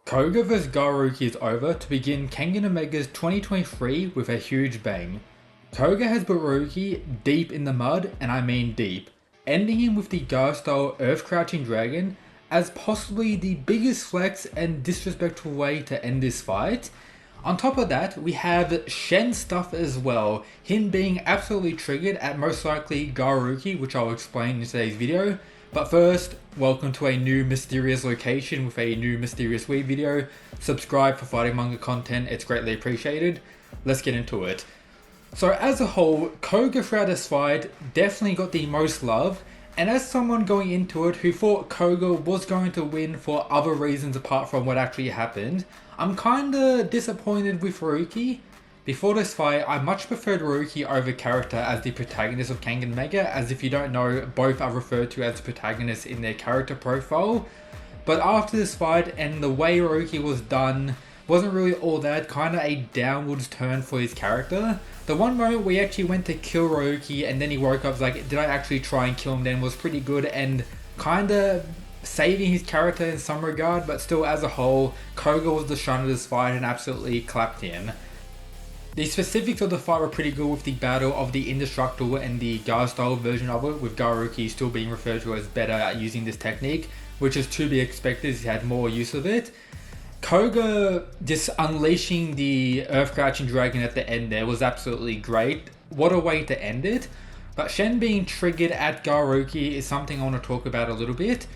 Koga vs Gaoh is over to begin Kengan Omega's 2023 with a huge bang. Koga has put Ryuki deep in the mud, and I mean deep, ending him with the Gaoh style Earth Crouching Dragon as possibly the biggest flex and disrespectful way to end this fight. On top of that, we have Shen stuff as well, him being absolutely triggered at most likely Gaoh, which I'll explain in today's video. But first, welcome to a new mysterious location with a new mysterious weed video. Subscribe for fighting manga content, it's greatly appreciated. Let's get into it. So as a whole, Koga throughout this fight definitely got the most love, and as someone going into it who thought Koga was going to win for other reasons apart from what actually happened, I'm kinda disappointed with Ryuki. Before this fight, I much preferred Ryuki over character as the protagonist of Kengan Mega, as if you don't know, both are referred to as the protagonists in their character profile. But after this fight and the way Ryuki was done, wasn't really all that, kinda a downwards turn for his character. The one moment we actually went to kill Ryuki and then he woke up like, did I actually try and kill him then, was pretty good and kinda saving his character in some regard, but still as a whole, Koga was the shine of this fight and absolutely clapped him. The specifics of the fight were pretty good with the battle of the Indestructible and the Gaoh style version of it, with Gaoh still being referred to as better at using this technique, which is to be expected as he had more use of it. Koga just unleashing the Earth Crouching Dragon at the end there was absolutely great. What a way to end it. But Shen being triggered at Gaoh is something I want to talk about a little bit.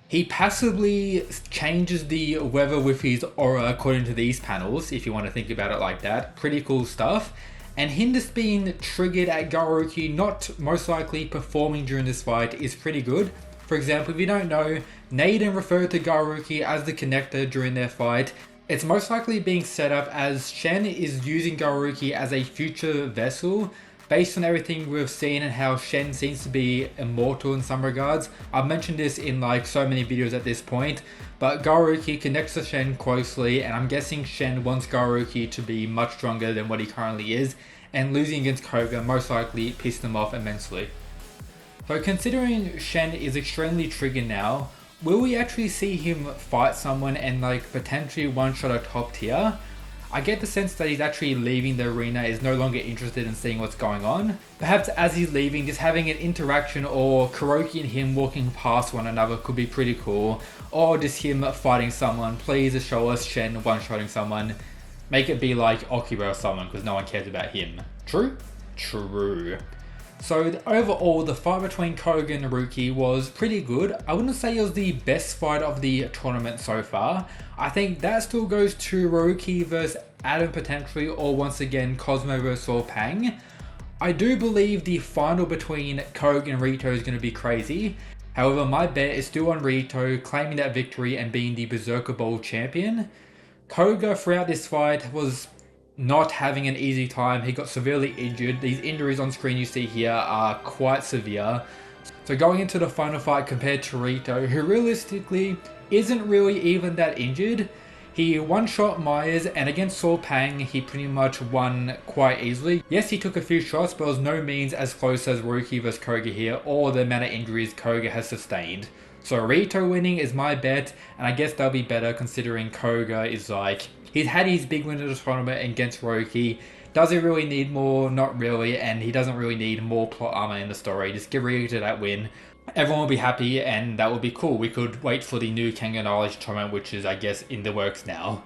He passively changes the weather with his aura according to these panels, if you want to think about it like that. Pretty cool stuff. And him just being triggered at Gaoh, not most likely performing during this fight, is pretty good. For example, if you don't know, Naden referred to Gaoh as the connector during their fight. It's most likely being set up as Shen is using Gaoh as a future vessel. Based on everything we've seen and how Shen seems to be immortal in some regards. I've mentioned this in like so many videos at this point, but Gaoh connects to Shen closely, and I'm guessing Shen wants Gaoh to be much stronger than what he currently is, and losing against Koga most likely pissed him off immensely. So considering Shen is extremely triggered now, will we actually see him fight someone and like potentially one-shot a top tier? I get the sense that he's actually leaving the arena, is no longer interested in seeing what's going on. Perhaps as he's leaving, just having an interaction or Kuroki and him walking past one another could be pretty cool. Or just him fighting someone. Please just show us Shen one-shotting someone. Make it be like Okira or someone, because no one cares about him. True? True. So overall, the fight between Koga and Ryuki was pretty good. I wouldn't say it was the best fight of the tournament so far. I think that still goes to Ryuki versus Adam potentially, or once again Cosmo versus Wulong. I do believe the final between Koga and Rito is going to be crazy. However, my bet is still on Rito claiming that victory and being the Berserker Bowl champion. Koga throughout this fight was not having an easy time. He got severely injured. These injuries on screen you see here are quite severe. So going into the final fight compared to Rito, who realistically isn't really even that injured, he one-shot Myers, and against Wulong he pretty much won quite easily. Yes, he took a few shots, but it was no means as close as Ryuki vs Koga here, or the amount of injuries Koga has sustained. So Rito winning is my bet, and I guess that'll be better considering Koga is like, he's had his big win of the tournament against Ryuki. Does he really need more? Not really, and he doesn't really need more plot armor in the story. Just give Ryuki that win. Everyone will be happy, and that will be cool. We could wait for the new Kengan Knowledge tournament, which is, I guess, in the works now.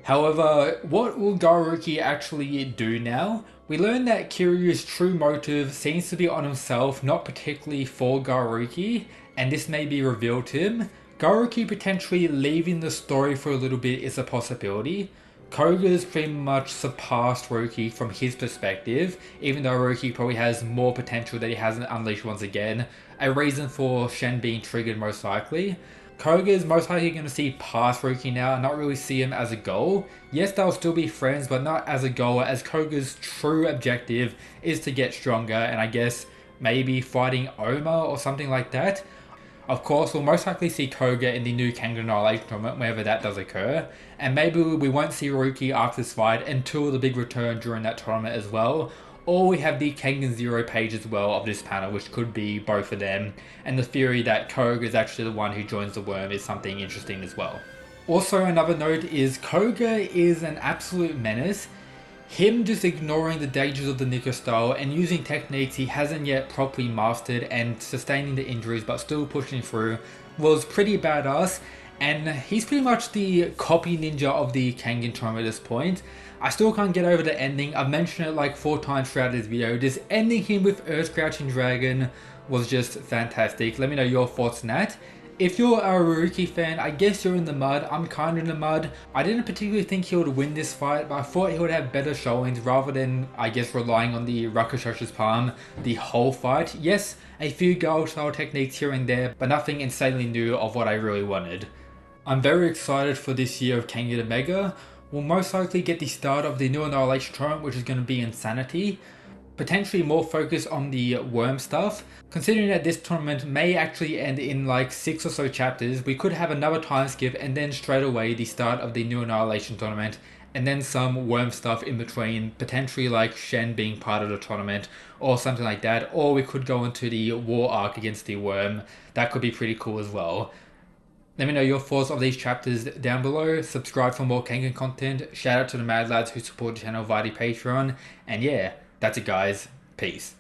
However, what will Gaoh actually do now? We learned that Kiryu's true motive seems to be on himself, not particularly for Gaoh, and this may be revealed to him. Gaoh potentially leaving the story for a little bit is a possibility. Koga's pretty much surpassed Ryuki from his perspective, even though Ryuki probably has more potential that he hasn't unleashed once again. A reason for Shen being triggered most likely. Koga is most likely going to see past Ryuki now and not really see him as a goal. Yes, they'll still be friends, but not as a goal, as Koga's true objective is to get stronger, and I guess maybe fighting Oma or something like that. Of course, we'll most likely see Koga in the new Kengan Knowledge tournament, whenever that does occur. And maybe we won't see Ryuki after this fight until the big return during that tournament as well. Or we have the Kengan Zero page as well of this panel, which could be both of them. And the theory that Koga is actually the one who joins the worm is something interesting as well. Also, another note is Koga is an absolute menace. Him just ignoring the dangers of the Nico style and using techniques he hasn't yet properly mastered and sustaining the injuries but still pushing through was pretty badass, and he's pretty much the copy ninja of the Kengan tournament at this point. I still can't get over the ending. I've mentioned it like 4 times throughout this video. Just ending him with Earth Crouching Dragon was just fantastic. Let me know your thoughts on that. If you're a Ryuki fan, I guess you're in the mud. I'm kind of in the mud. I didn't particularly think he would win this fight, but I thought he would have better showings rather than, I guess, relying on the Rakushoshi's palm the whole fight. Yes, a few Gaoh style techniques here and there, but nothing insanely new of what I really wanted. I'm very excited for this year of Kengan Omega. We'll most likely get the start of the new Annihilation tournament, which is going to be Insanity. Potentially more focus on the worm stuff. Considering that this tournament may actually end in like 6 or so chapters, we could have another time skip and then straight away the start of the new Annihilation tournament, and then some worm stuff in between, potentially like Shen being part of the tournament or something like that, or we could go into the war arc against the worm. That could be pretty cool as well. Let me know your thoughts of these chapters down below. Subscribe for more Kengan content. Shout out to the mad lads who support the channel via the Patreon. And yeah, that's it guys. Peace.